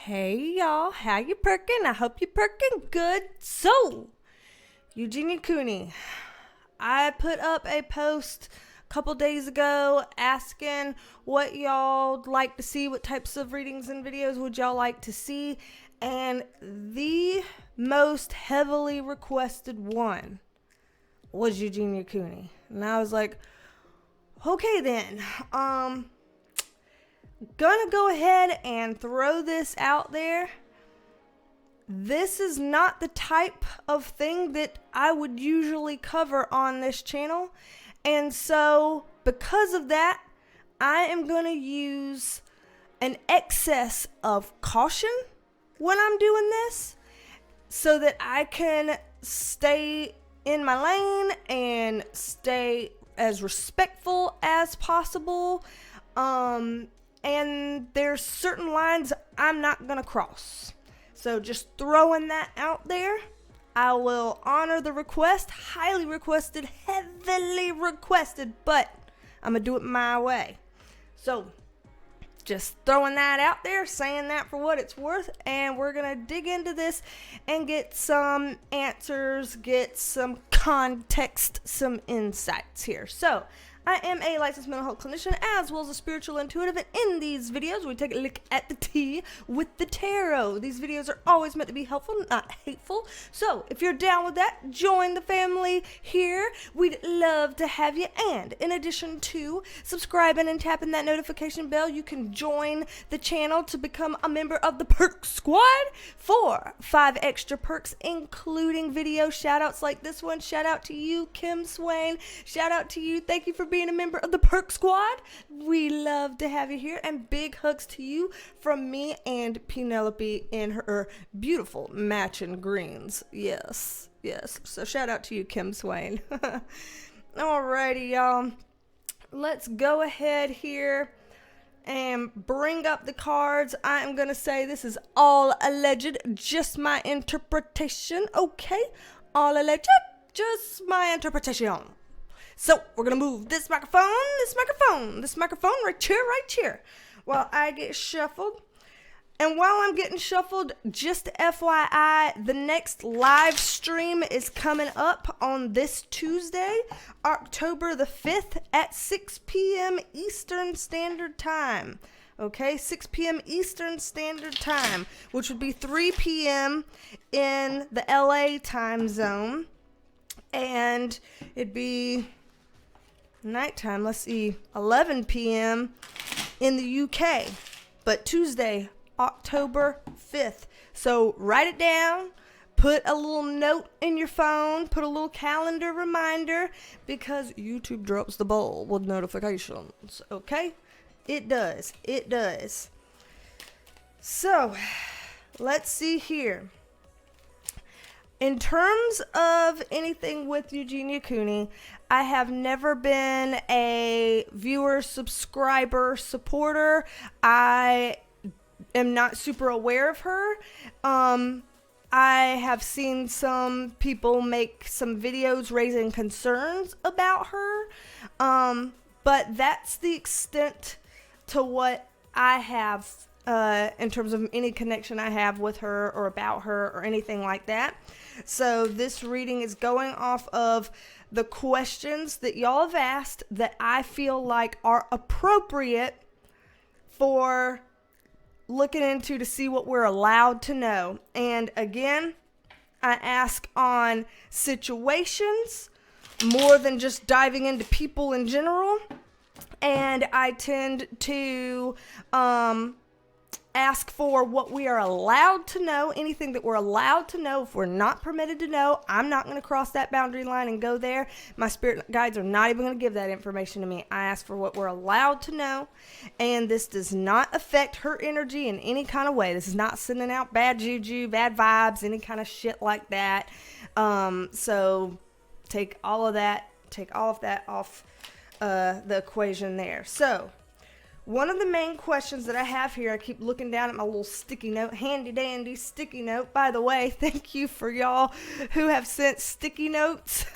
Hey y'all, how you perking? I hope you perking good. So, Eugenia Cooney, I put up a post a couple days ago asking what y'all like to see, what types of readings and videos would y'all like to see, and the most heavily requested one was Eugenia Cooney. And I was like, okay then, gonna go ahead and throw this out there. This is not the type of thing that I would usually cover on this channel. And so, because of that, I am gonna use an excess of caution when I'm doing this so that I can stay in my lane and stay as respectful as possible. And there's certain lines I'm not going to cross. So just throwing that out there. I will honor the request. Highly requested, heavily requested, but I'm going to do it my way. So just throwing that out there, saying that for what it's worth. And we're going to dig into this and get some answers, get some context, some insights here. So I am a licensed mental health clinician as well as a spiritual intuitive, and in these videos we take a look at the tea with the tarot. These videos are always meant to be helpful, not hateful. So if you're down with that, join the family here. We'd love to have you. And in addition to subscribing and tapping that notification bell, you can join the channel to become a member of the Perk Squad for 5 extra perks, including video shout outs like this one. Shout out to you, Kim Swain. Shout out to you. Thank you for being a member of the Perk Squad. We love to have you here, and big hugs to you from me and Penelope in her beautiful matching greens. Yes. So shout out to you, Kim Swain. Alrighty, y'all. Let's go ahead here and bring up the cards. I am going to say this is all alleged, just my interpretation, okay? All alleged, just my interpretation. So, we're going to move this microphone right here, while I get shuffled. And while I'm getting shuffled, just FYI, the next live stream is coming up on this Tuesday, October the 5th at 6 p.m. Eastern Standard Time. Okay, 6 p.m. Eastern Standard Time, which would be 3 p.m. in the LA time zone. And it'd be nighttime, let's see, 11 p.m. in the UK, but Tuesday, October 5th. So write it down, put a little note in your phone, put a little calendar reminder, because YouTube drops the ball with notifications, okay? It does. So, let's see here. In terms of anything with Eugenia Cooney, I have never been a viewer, subscriber, supporter. I am not super aware of her. I have seen some people make some videos raising concerns about her. But that's the extent to what I have in terms of any connection I have with her or about her or anything like that. So this reading is going off of the questions that y'all have asked that I feel like are appropriate for looking into to see what we're allowed to know. And again, I ask on situations more than just diving into people in general. And I tend to ask for what we are allowed to know, anything that we're allowed to know. If we're not permitted to know, I'm not going to cross that boundary line and go there. My spirit guides are not even going to give that information to me. I ask for what we're allowed to know, and this does not affect her energy in any kind of way. This is not sending out bad juju, bad vibes, any kind of shit like that. So take all of that off the equation there. So one of the main questions that I have here, I keep looking down at my little sticky note, handy dandy sticky note. By the way, thank you for y'all who have sent sticky notes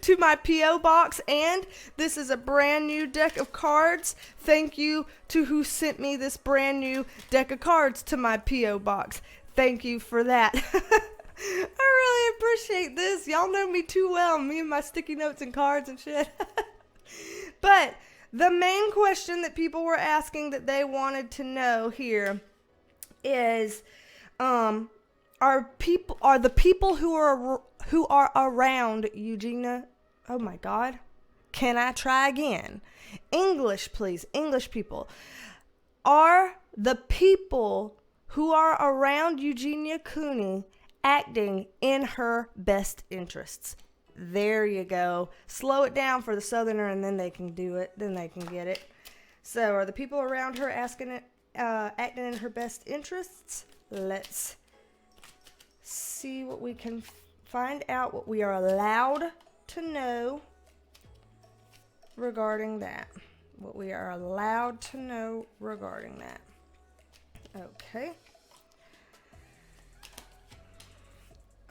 to my P.O. box. And this is a brand new deck of cards. Thank you to who sent me this brand new deck of cards to my P.O. box. Thank you for that. I really appreciate this. Y'all know me too well, me and my sticky notes and cards and shit. But the main question that people were asking that they wanted to know here is, are the people who are around Eugenia? Oh my God. Can I try again? English, please. English people. Are the people who are around Eugenia Cooney acting in her best interests? There you go. Slow it down for the Southerner and then they can do it. Then they can get it. So are the people around her acting in her best interests? Let's see what we can find out, what we are allowed to know regarding that. What we are allowed to know regarding that. Okay.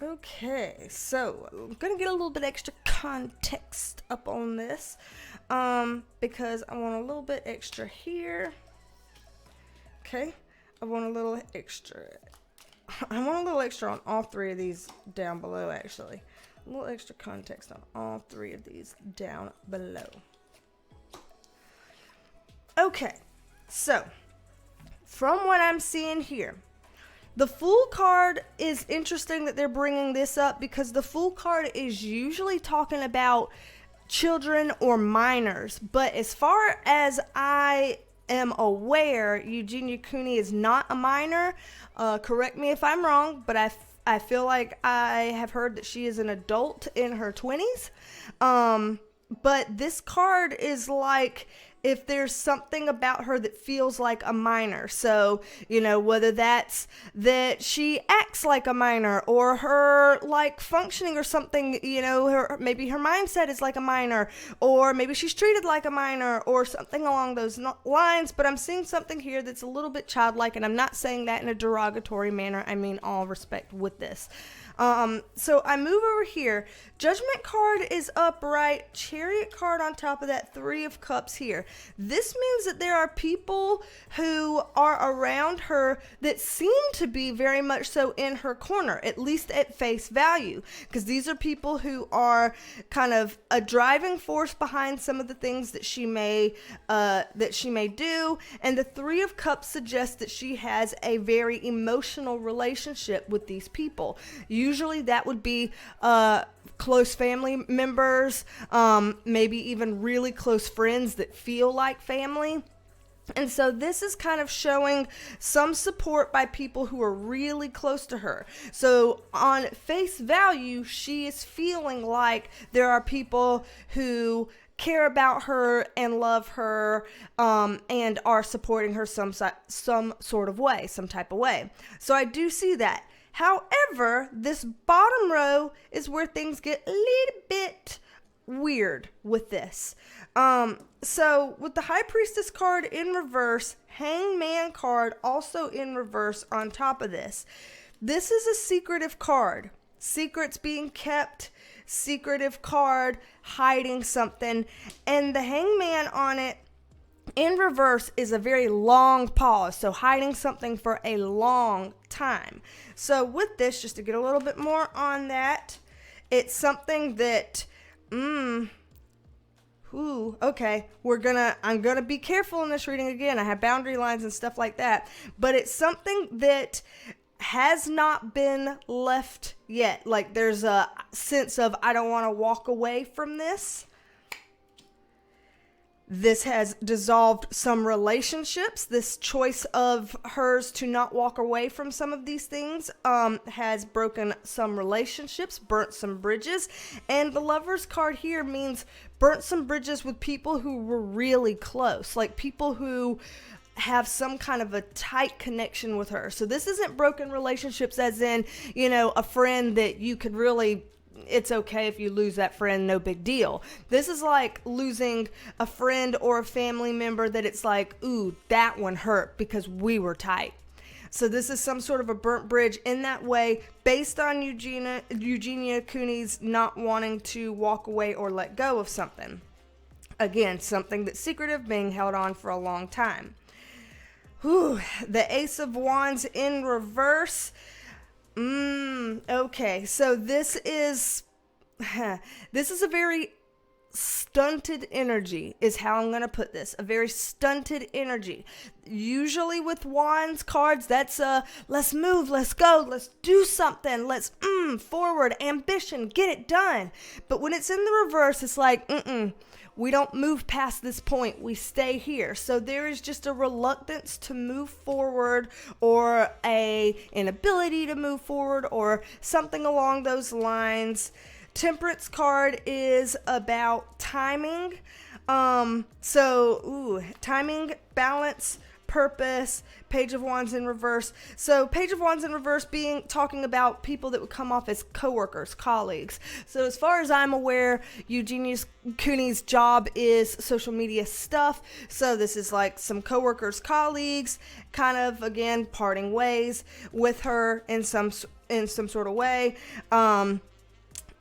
Okay, so I'm going to get a little bit extra context up on this because I want a little bit extra here. Okay, I want a little extra on all three of these down below, actually. A little extra context on all three of these down below. Okay, so from what I'm seeing here, the Fool card is interesting that they're bringing this up because the Fool card is usually talking about children or minors. But as far as I am aware, Eugenia Cooney is not a minor. Correct me if I'm wrong, but I feel like I have heard that she is an adult in her 20s. But this card is like, if there's something about her that feels like a minor. So, whether that's that she acts like a minor or her like functioning or something, maybe her mindset is like a minor, or maybe she's treated like a minor or something along those lines. But I'm seeing something here that's a little bit childlike, and I'm not saying that in a derogatory manner. I mean all respect with this. So I move over here. Judgment card is upright. Chariot card on top of that. 3 of Cups here. This means that there are people who are around her that seem to be very much so in her corner, at least at face value, because these are people who are kind of a driving force behind some of the things that she may do. And the 3 of Cups suggests that she has a very emotional relationship with these people. Usually that would be close family members, maybe even really close friends that feel like family. And so this is kind of showing some support by people who are really close to her. So on face value, she is feeling like there are people who care about her and love her, and are supporting her some sort of way, some type of way. So I do see that. However, this bottom row is where things get a little bit weird with this. So with the High Priestess card in reverse, Hangman card also in reverse on top of this. This is a secretive card. Secrets being kept, secretive card, hiding something. And the Hangman on it in reverse is a very long pause, so hiding something for a long time. So with this, just to get a little bit more on that, it's something that, okay, I'm gonna be careful in this reading again. I have boundary lines and stuff like that, but it's something that has not been left yet. Like there's a sense of, I don't want to walk away from this. This has dissolved some relationships. This choice of hers to not walk away from some of these things has broken some relationships, burnt some bridges. And the Lover's card here means burnt some bridges with people who were really close, like people who have some kind of a tight connection with her. So this isn't broken relationships as in, a friend that you could really it's okay if you lose that friend, no big deal. This is like losing a friend or a family member that it's like, ooh, that one hurt because we were tight. So this is some sort of a burnt bridge in that way, based on Eugenia Cooney's not wanting to walk away or let go of something. Again, something that's secretive, being held on for a long time. Whew, the Ace of Wands in reverse. Okay, so this is a very stunted energy, is how I'm going to put this. A very stunted energy. Usually with Wands cards, that's let's move, let's go, let's do something, let's forward, ambition, get it done. But when it's in the reverse, it's like, we don't move past this point, we stay here. So there is just a reluctance to move forward, or an inability to move forward, or something along those lines. Temperance card is about timing. Timing, balance, purpose. Page of Wands in reverse. So Page of Wands in reverse talking about people that would come off as coworkers, colleagues. So as far as I'm aware, Eugenia Cooney's job is social media stuff. So this is like some coworkers, colleagues, kind of, again, parting ways with her in some sort of way.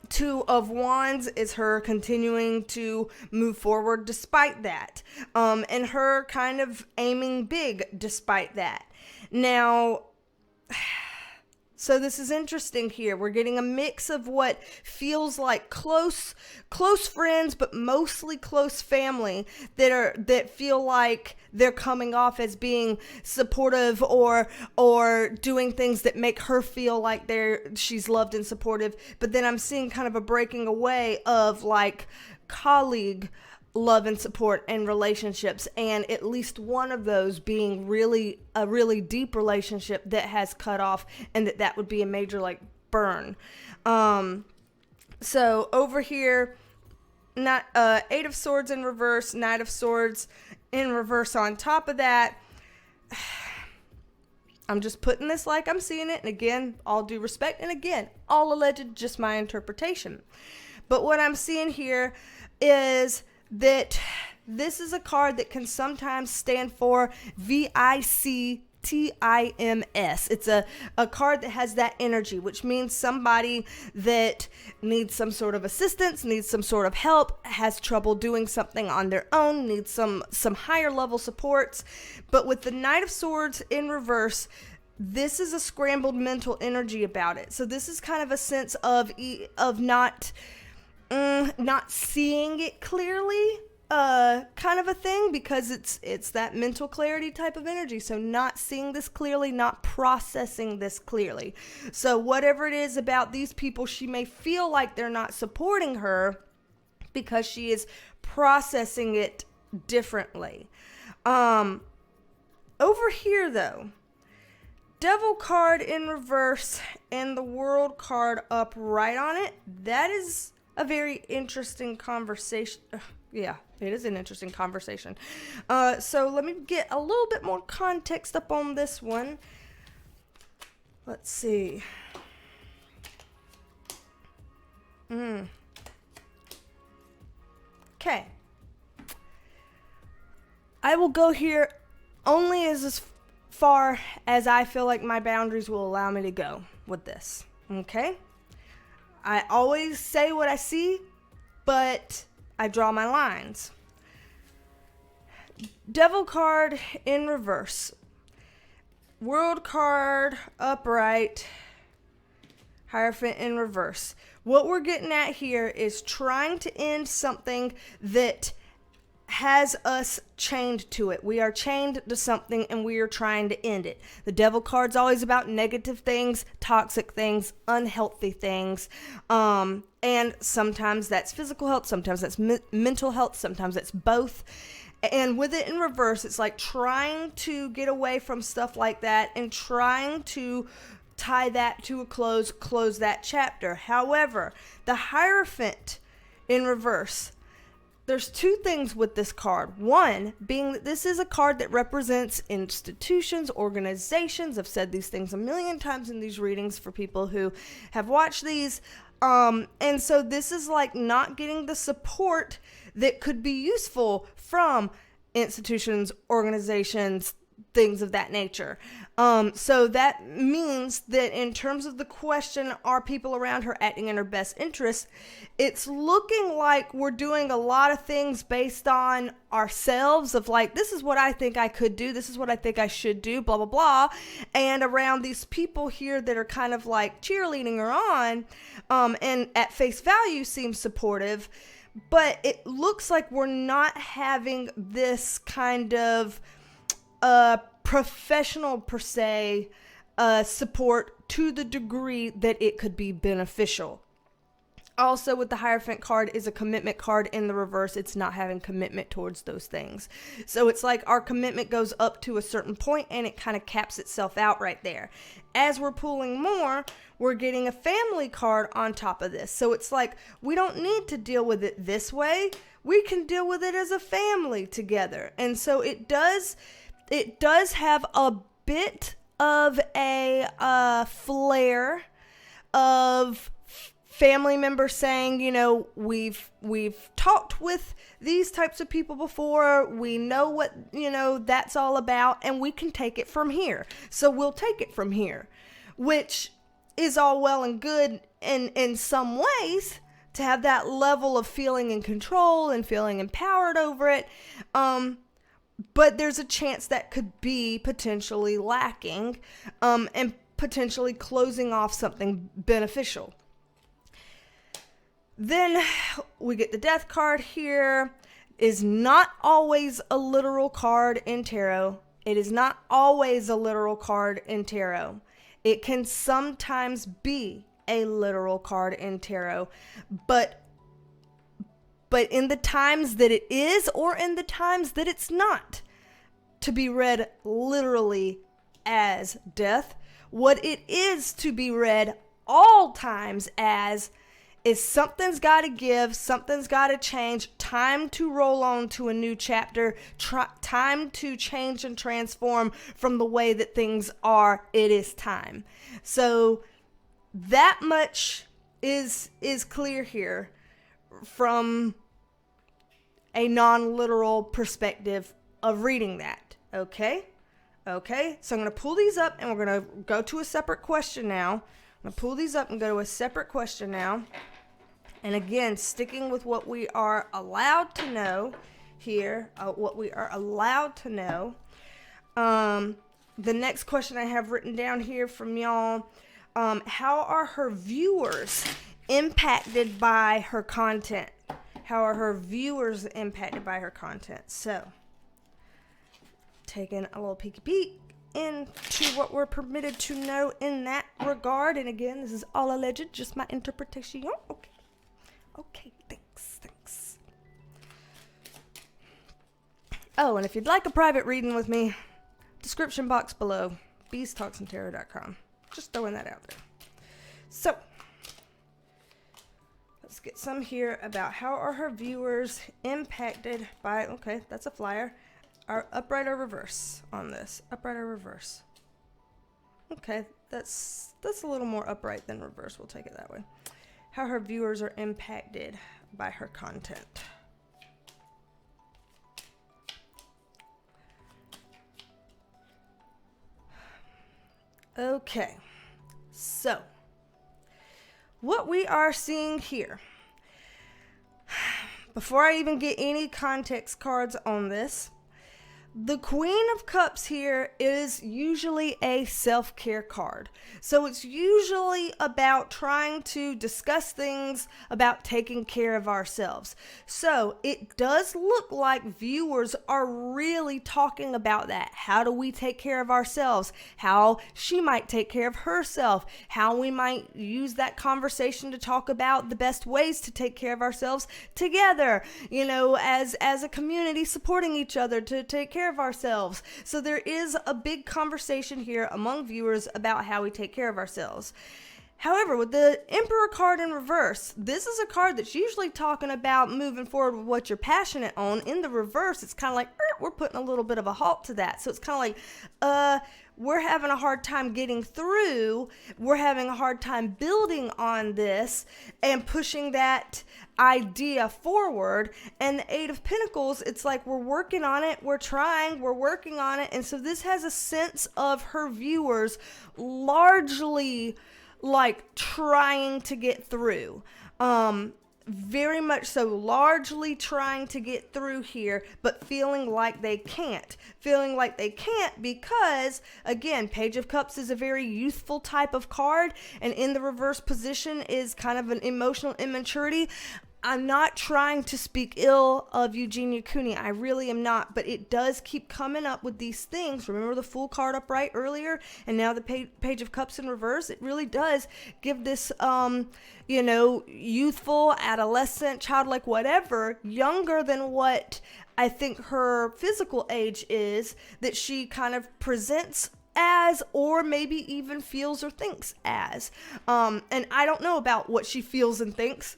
Two of Wands is her continuing to move forward despite that, and her kind of aiming big despite that. Now, so this is interesting here. We're getting a mix of what feels like close friends, but mostly close family that feel like they're coming off as being supportive or doing things that make her feel like she's loved and supportive. But then I'm seeing kind of a breaking away of like colleague love and support and relationships, and at least one of those being a really deep relationship that has cut off, and that would be a major like burn. So over here, not Eight of Swords in reverse, Knight of Swords in reverse on top of that. I'm just putting this like I'm seeing it, and again, all due respect, and again, all alleged, just my interpretation. But what I'm seeing here is that this is a card that can sometimes stand for VICTIMS. It's a card that has that energy, which means somebody that needs some sort of assistance, needs some sort of help, has trouble doing something on their own, needs some higher level supports. But with the Knight of Swords in reverse, this is a scrambled mental energy about it. So this is kind of a sense of not seeing it clearly, kind of a thing, because it's that mental clarity type of energy. So not seeing this clearly, not processing this clearly. So whatever it is about these people, she may feel like they're not supporting her because she is processing it differently. Over here though, Devil card in reverse and the World card upright on it. That is a very interesting conversation. Yeah, it is an interesting conversation. So let me get a little bit more context up on this one. Let's see. Okay. I will go here only as far as I feel like my boundaries will allow me to go with this. Okay? I always say what I see, but I draw my lines. Devil card in reverse. World card upright. Hierophant in reverse. What we're getting at here is trying to end something that has us chained to it. We are chained to something and we are trying to end it. The Devil card's always about negative things, toxic things, unhealthy things. And sometimes that's physical health, sometimes that's mental health, sometimes that's both. And with it in reverse, it's like trying to get away from stuff like that and trying to tie that to a close that chapter. However, the Hierophant in reverse, there's two things with this card. One being that this is a card that represents institutions, organizations. I've said these things a million times in these readings for people who have watched these. And so this is like not getting the support that could be useful from institutions, organizations, things of that nature. So that means that in terms of the question, are people around her acting in her best interest? It's looking like we're doing a lot of things based on ourselves of like, this is what I think I could do. This is what I think I should do, blah, blah, blah. And around these people here that are kind of like cheerleading her on, and at face value seem supportive. But it looks like we're not having this kind of professional per se support to the degree that it could be beneficial. Also, with the Hierophant card is a commitment card in the reverse. It's not having commitment towards those things. So it's like our commitment goes up to a certain point and it kind of caps itself out right there. As we're pulling more, we're getting a family card on top of this. So it's like we don't need to deal with it this way. We can deal with it as a family together. And so it does have a bit of a flair of family members saying, you know, we've talked with these types of people before. We know what, you know, that's all about, and we can take it from here. So we'll take it from here, which is all well and good in some ways to have that level of feeling in control and feeling empowered over it. But there's a chance that could be potentially lacking, and potentially closing off something beneficial. Then we get the Death card here. Is not always a literal card in tarot. It is not always a literal card in tarot. It can sometimes be a literal card in tarot, but in the times that it is, or in the times that it's not, to be read literally as death. What it is to be read all times as is something's got to give, something's got to change, time to roll on to a new chapter, time to change and transform from the way that things are. It is time. So that much is clear here from a non-literal perspective of reading that. Okay, so I'm going to pull these up and we're going to go to a separate question now. I'm going to pull these up and go to a separate question now. And again, sticking with what we are allowed to know here, what we are allowed to know. The next question I have written down here from y'all, how are her viewers impacted by her content? How are her viewers impacted by her content? So, taking a little peeky peek into what we're permitted to know in that regard. And again, this is all alleged, just my interpretation. Okay, thanks. Oh, and if you'd like a private reading with me, description box below, BeasTalksAndTarot.com. Just throwing that out there. So, let's get some here about how are her viewers impacted by, okay, that's a flyer. Our upright or reverse on this. Upright or reverse. Okay, that's a little more upright than reverse. We'll take it that way. How her viewers are impacted by her content. Okay, so what we are seeing here, before I even get any context cards on this, the Queen of Cups here is usually a self-care card. So it's usually about trying to discuss things about taking care of ourselves. So it does look like viewers are really talking about that. How do we take care of ourselves? How she might take care of herself? How we might use that conversation to talk about the best ways to take care of ourselves together, you know, as a community supporting each other to take care of ourselves. So there is a big conversation here among viewers about how we take care of ourselves. However, with the Emperor card in reverse, this is a card that's usually talking about moving forward with what you're passionate on. In the reverse, it's kind of like, we're putting a little bit of a halt to that. So it's kind of like, we're having a hard time getting through. We're having a hard time building on this and pushing that idea forward. And the Eight of Pentacles, it's like we're working on it, we're trying, we're working on it. And so this has a sense of her viewers largely like trying to get through. Very much so, largely trying to get through here, but feeling like they can't. Feeling like they can't because, again, Page of Cups is a very youthful type of card, and in the reverse position is kind of an emotional immaturity. I'm not trying to speak ill of Eugenia Cooney. I really am not, but it does keep coming up with these things. Remember the Fool card upright earlier, and now the Page of Cups in reverse? It really does give this, youthful, adolescent, childlike, whatever, younger than what I think her physical age is, that she kind of presents as, or maybe even feels or thinks as. And I don't know about what she feels and thinks.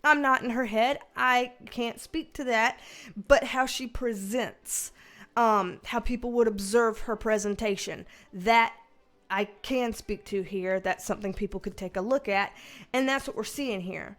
I'm not in her head. I can't speak to that, but how she presents, how people would observe her presentation, that I can speak to here. That's something people could take a look at, and that's what we're seeing here.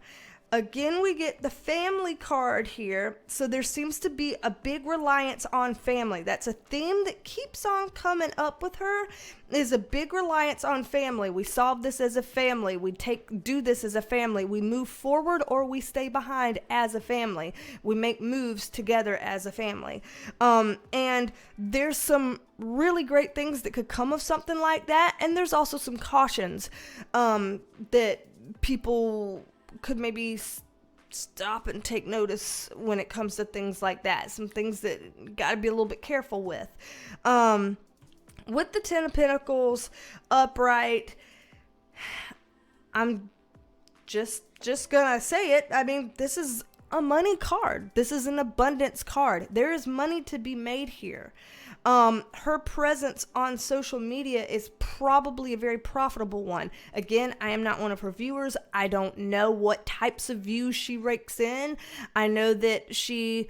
Again, we get the family card here, so there seems to be a big reliance on family. That's a theme that keeps on coming up with her, is a big reliance on family. We solve this as a family. We do this as a family. We move forward or we stay behind as a family. We make moves together as a family. And there's some really great things that could come of something like that, and there's also some cautions that people could maybe stop and take notice when it comes to things like that. Some things that you got to be a little bit careful with. With the Ten of Pentacles upright, I'm just gonna say it. I mean, this is a money card. This is an abundance card. There is money to be made here. Her presence on social media is probably a very profitable one. Again, I am not one of her viewers. I don't know what types of views she rakes in. I know that she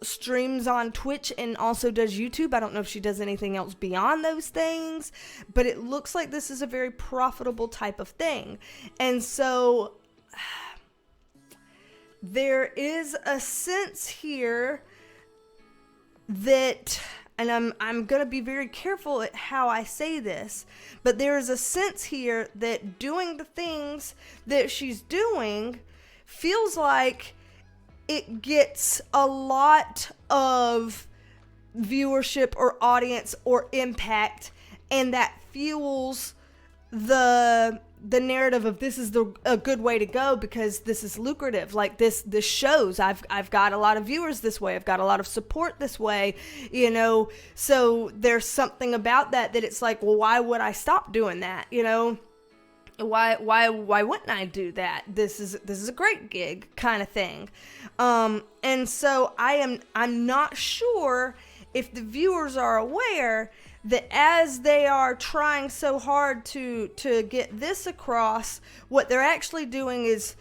streams on Twitch and also does YouTube. I don't know if she does anything else beyond those things, but it looks like this is a very profitable type of thing. And so there is a sense here that, and I'm going to be very careful at how I say this, but there is a sense here that doing the things that she's doing feels like it gets a lot of viewership or audience or impact, and that fuels the narrative of this is a good way to go because this is lucrative. Like this shows I've got a lot of viewers this way. I've got a lot of support this way, so there's something about that it's like, well, why would I stop doing that? Why wouldn't I do that? This is a great gig kind of thing. And so I'm not sure if the viewers are aware that as they are trying so hard to get this across, what they're actually doing is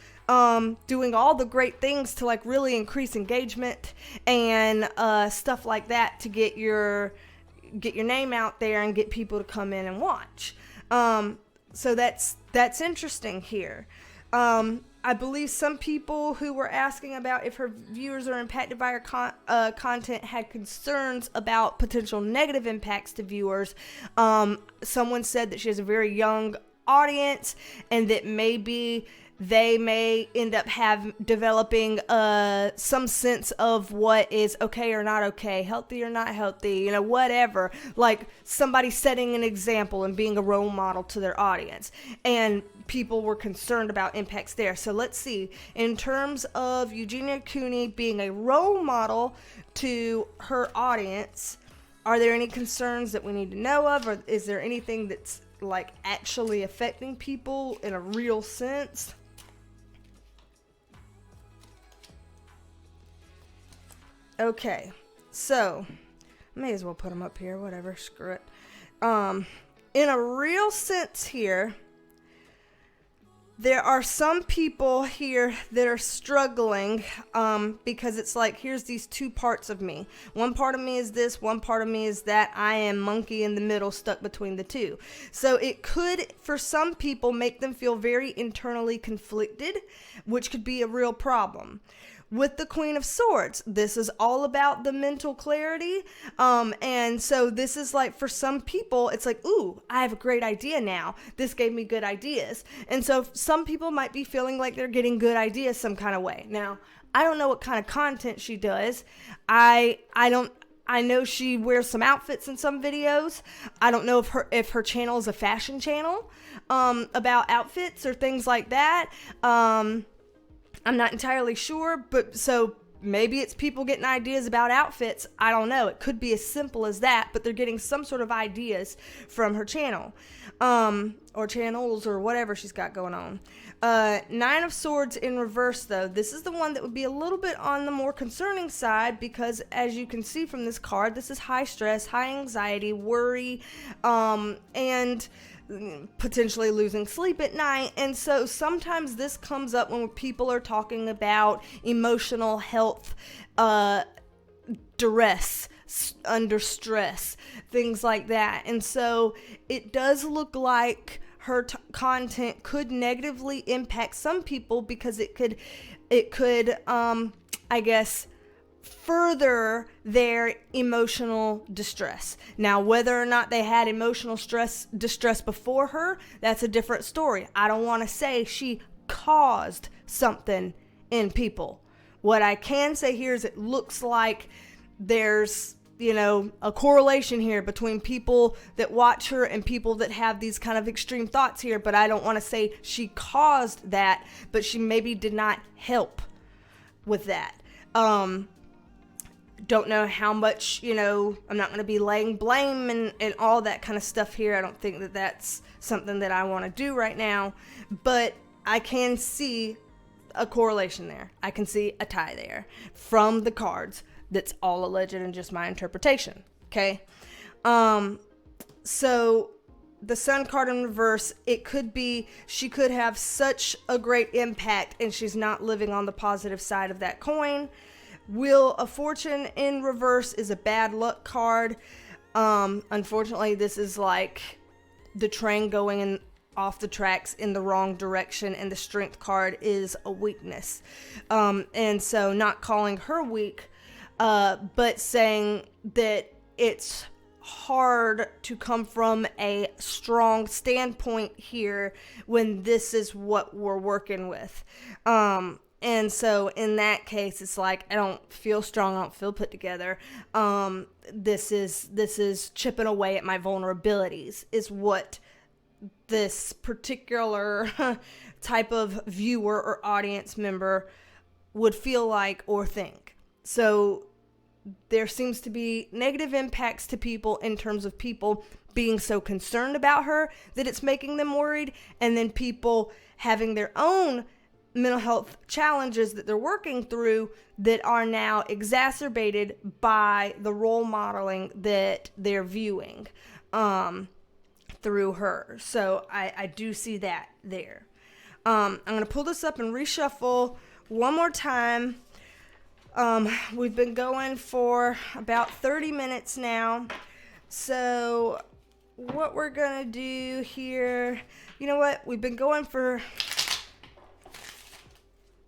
doing all the great things to like really increase engagement and stuff like that to get your name out there and get people to come in and watch. So that's interesting here. I believe some people who were asking about if her viewers are impacted by her content had concerns about potential negative impacts to viewers. Someone said that she has a very young audience and that maybe they may end up developing some sense of what is okay or not okay, healthy or not healthy, whatever. Like somebody setting an example and being a role model to their audience. And people were concerned about impacts there. So let's see. In terms of Eugenia Cooney being a role model to her audience, are there any concerns that we need to know of? Or is there anything that's like actually affecting people in a real sense? Okay, so may as well put them up here, whatever, screw it. In a real sense here, There are some people here that are struggling because it's like, here's these two parts of me. One part of me is this, one part of me is that. I am monkey in the middle, stuck between the two. So it could, for some people, make them feel very internally conflicted, which could be a real problem. With the Queen of Swords, this is all about the mental clarity. And so this is like, for some people, it's like, ooh, I have a great idea now. This gave me good ideas. And so some people might be feeling like they're getting good ideas some kind of way. Now, I don't know what kind of content she does. I know she wears some outfits in some videos. I don't know if her channel is a fashion channel about outfits or things like that. I'm not entirely sure, but so maybe it's people getting ideas about outfits. I don't know. It could be as simple as that, but they're getting some sort of ideas from her channel, or channels, or whatever she's got going on. Nine of Swords in reverse, though. This is the one that would be a little bit on the more concerning side, because as you can see from this card, this is high stress, high anxiety, worry, and potentially losing sleep at night. And so sometimes this comes up when people are talking about emotional health, duress, under stress, things like that. And so it does look like her content could negatively impact some people, because it could I guess further their emotional distress. Now, whether or not they had emotional distress before her, that's a different story. I don't want to say she caused something in people. What I can say here is it looks like there's, a correlation here between people that watch her and people that have these kind of extreme thoughts here, but I don't want to say she caused that, but she maybe did not help with that. Don't know how much, I'm not going to be laying blame and all that kind of stuff here. I don't think that that's something that I want to do right now, but I can see a correlation there. I can see a tie there from the cards. That's all alleged and just my interpretation. Okay. So the Sun card in reverse, it could be she could have such a great impact and she's not living on the positive side of that coin. Wheel of Fortune in reverse is a bad luck card. Unfortunately, this is like the train going in off the tracks in the wrong direction, and the Strength card is a weakness. And so not calling her weak, but saying that it's hard to come from a strong standpoint here when this is what we're working with. And so in that case, it's like, I don't feel strong, I don't feel put together. This is chipping away at my vulnerabilities, is what this particular type of viewer or audience member would feel like or think. So there seems to be negative impacts to people in terms of people being so concerned about her that it's making them worried, and then people having their own mental health challenges that they're working through that are now exacerbated by the role modeling that they're viewing through her. So I do see that there. I'm going to pull this up and reshuffle one more time. We've been going for about 30 minutes now. So what we're going to do here, you know what? We've been going for...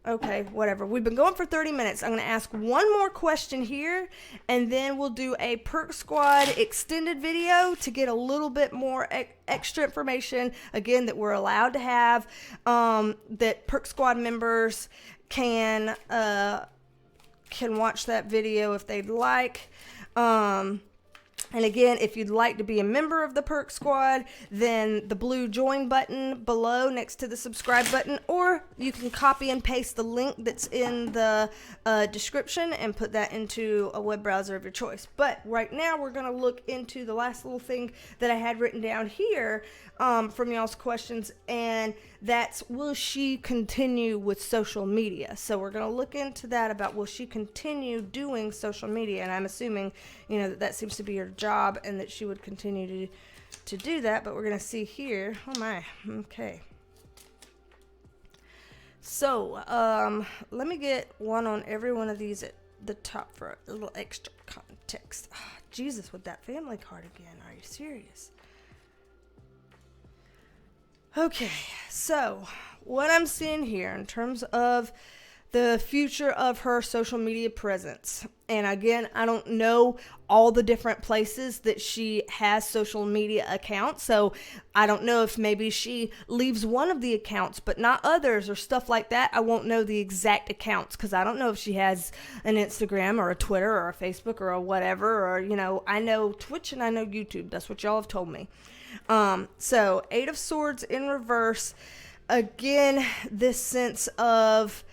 Okay, whatever. We've been going for 30 minutes. I'm going to ask one more question here, and then we'll do a Perk Squad extended video to get a little bit more extra information, again, that we're allowed to have, that Perk Squad members can watch that video if they'd like. And again, if you'd like to be a member of the Perk Squad, then the blue join button below next to the subscribe button, or you can copy and paste the link that's in the description and put that into a web browser of your choice. But right now, we're going to look into the last little thing that I had written down here from y'all's questions, and that's, will she continue with social media? So we're going to look into that about, will she continue doing social media? And I'm assuming, that seems to be her job and that she would continue to do that, but we're going to see here. Oh my, okay. So, let me get one on every one of these at the top for a little extra context. Oh, Jesus, with that family card again. Are you serious? Okay, so what I'm seeing here in terms of the future of her social media presence. And again, I don't know all the different places that she has social media accounts. So I don't know if maybe she leaves one of the accounts, but not others or stuff like that. I won't know the exact accounts because I don't know if she has an Instagram or a Twitter or a Facebook or a whatever. Or, I know Twitch and I know YouTube. That's what y'all have told me. So 8 of Swords in reverse. Again, this sense of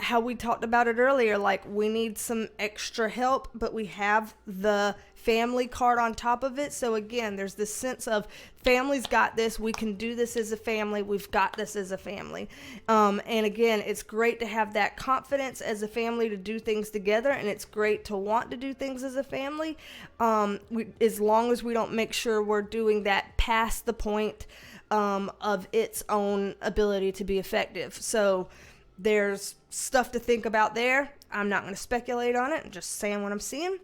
how we talked about it earlier, like we need some extra help, but we have the family card on top of it. So again, there's this sense of family's got this. We can do this as a family. We've got this as a family. And again, it's great to have that confidence as a family to do things together. And it's great to want to do things as a family. As long as we don't make sure we're doing that past the point of its own ability to be effective. So there's stuff to think about there. I'm not going to speculate on it. I'm just saying what I'm seeing.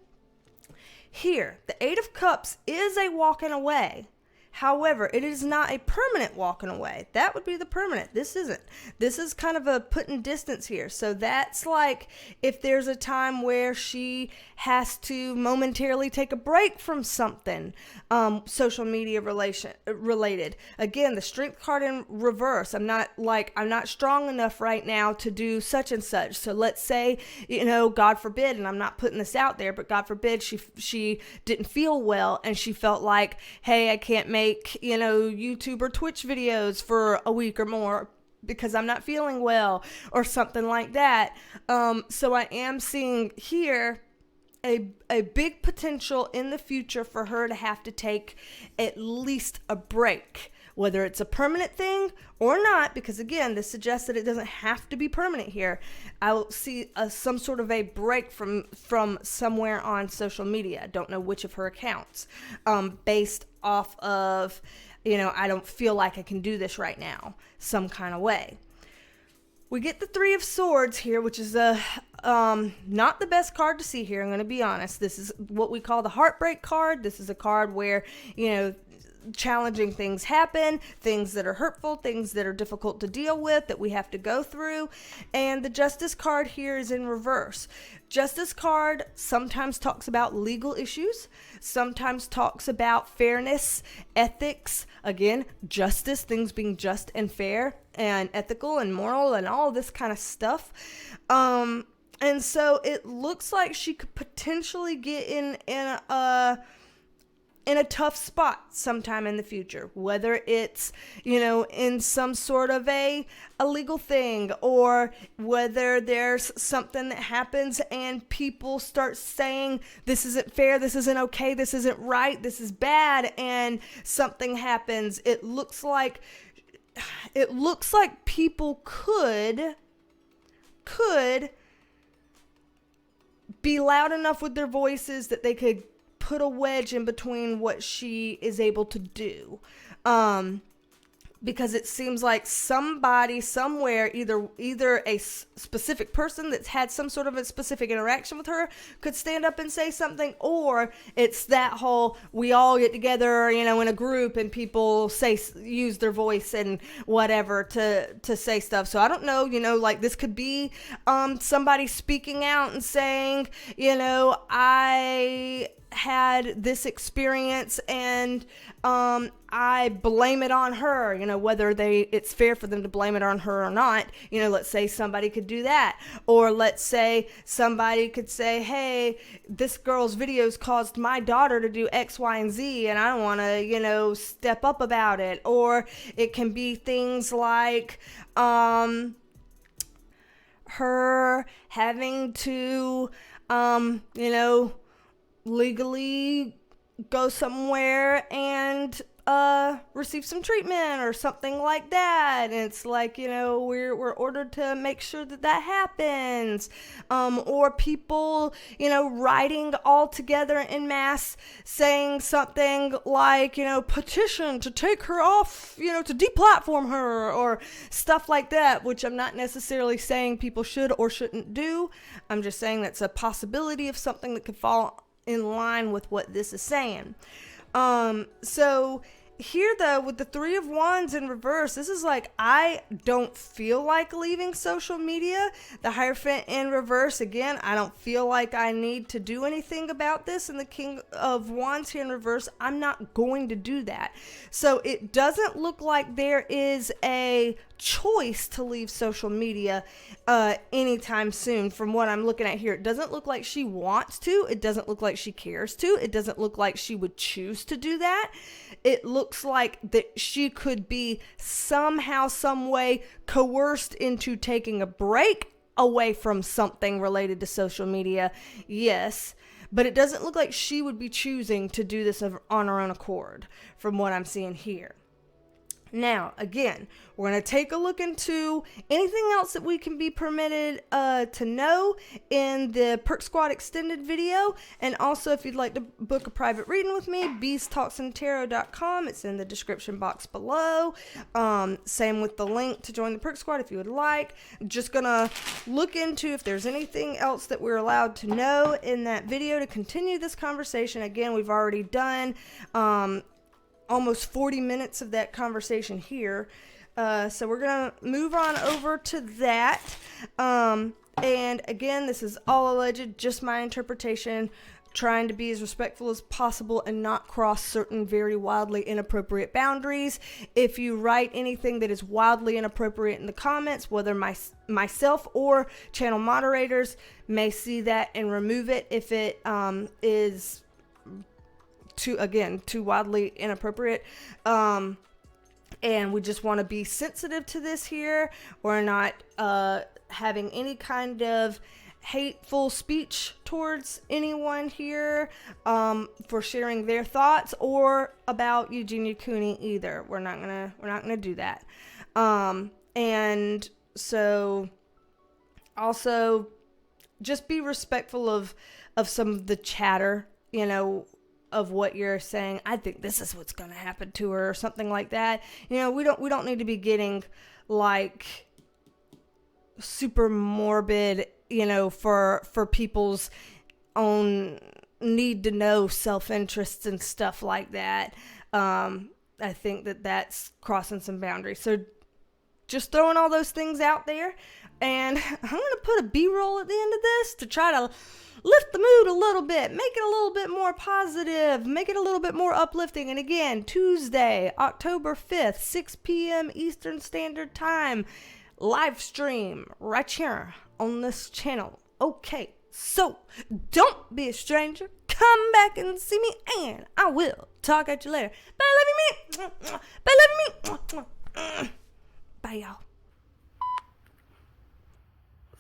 Here, the 8 of Cups is a walking away. However, it is not a permanent walking away. That would be the permanent. This isn't. This is kind of a putting distance here. So that's like if there's a time where she has to momentarily take a break from something social media related. Again, the Strength card in reverse. I'm not strong enough right now to do such and such. So let's say, God forbid, and I'm not putting this out there, but God forbid she didn't feel well and she felt like, hey, I can't make YouTube or Twitch videos for a week or more because I'm not feeling well or something like that. So I am seeing here a big potential in the future for her to have to take at least a break, whether it's a permanent thing or not, because again, this suggests that it doesn't have to be permanent here. I will see some sort of a break from somewhere on social media. I don't know which of her accounts, based off of, I don't feel like I can do this right now, some kind of way. We get the 3 of Swords here, which is not the best card to see here. I'm going to be honest. This is what we call the heartbreak card. This is a card where, challenging things happen, things that are hurtful, things that are difficult to deal with, that we have to go through. And the Justice card here is in reverse. Justice card sometimes talks about legal issues, sometimes talks about fairness, ethics, again, justice, things being just and fair and ethical and moral and all this kind of stuff. And so it looks like she could potentially get in a tough spot sometime in the future, whether it's, in some sort of a legal thing, or whether there's something that happens and people start saying, this isn't fair, this isn't okay, this isn't right, this is bad, and something happens. It looks like people could be loud enough with their voices that they could put a wedge in between what she is able to do. Because it seems like somebody somewhere, either a specific person that's had some sort of a specific interaction with her could stand up and say something, or it's that whole, we all get together, in a group and people use their voice and whatever to say stuff. So I don't know, this could be somebody speaking out and saying, I had this experience and I blame it on her, whether it's fair for them to blame it on her or not. Let's say somebody could do that, or let's say somebody could say, hey, this girl's videos caused my daughter to do X, Y, and Z, and I want to, step up about it. Or it can be things like her having to, legally go somewhere and receive some treatment or something like that. And it's like, you know, we're ordered to make sure that that happens. Or people, you know, writing all together in mass saying something like, you know, petition to take her off, you know, to deplatform her or stuff like that, which I'm not necessarily saying people should or shouldn't do. I'm just saying that's a possibility of something that could fall in line with what this is saying. So here though, with the Three of Wands in reverse, this is like, I don't feel like leaving social media. The Hierophant in reverse, again, I don't feel like I need to do anything about this. And the King of Wands here in reverse, I'm not going to do that. So it doesn't look like there is a choice to leave social media anytime soon. From what I'm looking at here, it doesn't look like she wants to. It doesn't look like she cares to. It doesn't look like she would choose to do that. It looks like that she could be somehow, some way coerced into taking a break away from something related to social media. Yes, but it doesn't look like she would be choosing to do this on her own accord from what I'm seeing here. Now, again, we're going to take a look into anything else that we can be permitted to know in the Perk Squad extended video. And also, if you'd like to book a private reading with me, BeasTalksAndTarot.com. It's in the description box below. Same with the link to join the Perk Squad if you would like. I'm just going to look into if there's anything else that we're allowed to know in that video to continue this conversation. Again, we've already done almost 40 minutes of that conversation here. So we're going to move on over to that. And again, this is all alleged, just my interpretation, trying to be as respectful as possible and not cross certain very wildly inappropriate boundaries. If you write anything that is wildly inappropriate in the comments, whether myself or channel moderators may see that and remove it if it is too wildly inappropriate. And we just want to be sensitive to this here. We're not having any kind of hateful speech towards anyone here for sharing their thoughts or about Eugenia Cooney either. We're not gonna do that. And so also just be respectful of some of the chatter, you know, of what you're saying. I think this is what's going to happen to her or something like that. You know, we don't need to be getting like super morbid, you know, for people's own need to know self-interests and stuff like that. I think that that's crossing some boundaries. So just throwing all those things out there. And I'm going to put a B-roll at the end of this to try to lift the mood a little bit, make it a little bit more positive, make it a little bit more uplifting. And again, Tuesday, October 5th, 6 p.m. Eastern Standard Time, live stream right here on this channel. Okay, so don't be a stranger. Come back and see me, and I will talk at you later. Bye, love you, me. Bye, love you, me. Bye, y'all.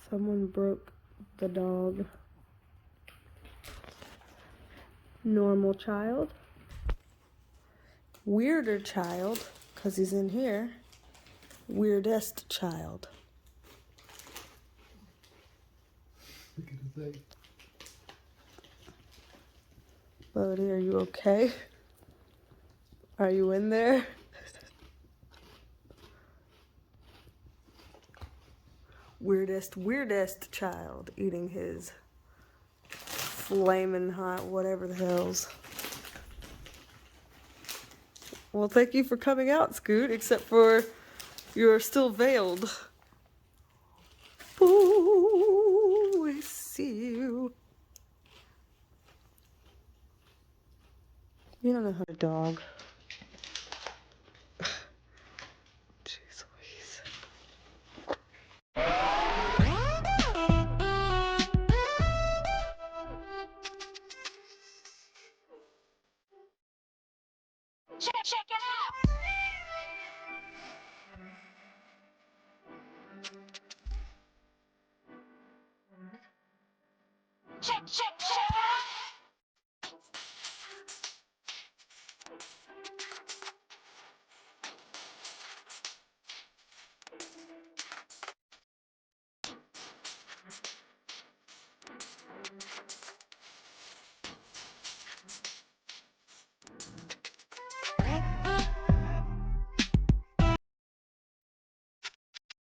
Someone broke the dog. Normal child. Weirder child, because he's in here. Weirdest child. Look at his leg. Buddy, are you okay? Are you in there? Weirdest child eating his flaming hot whatever the hell's. Well, thank you for coming out, Scoot, except for you're still veiled. Ooh, I see you. You don't know how to dog. Jeez Louise. Check it out. Check.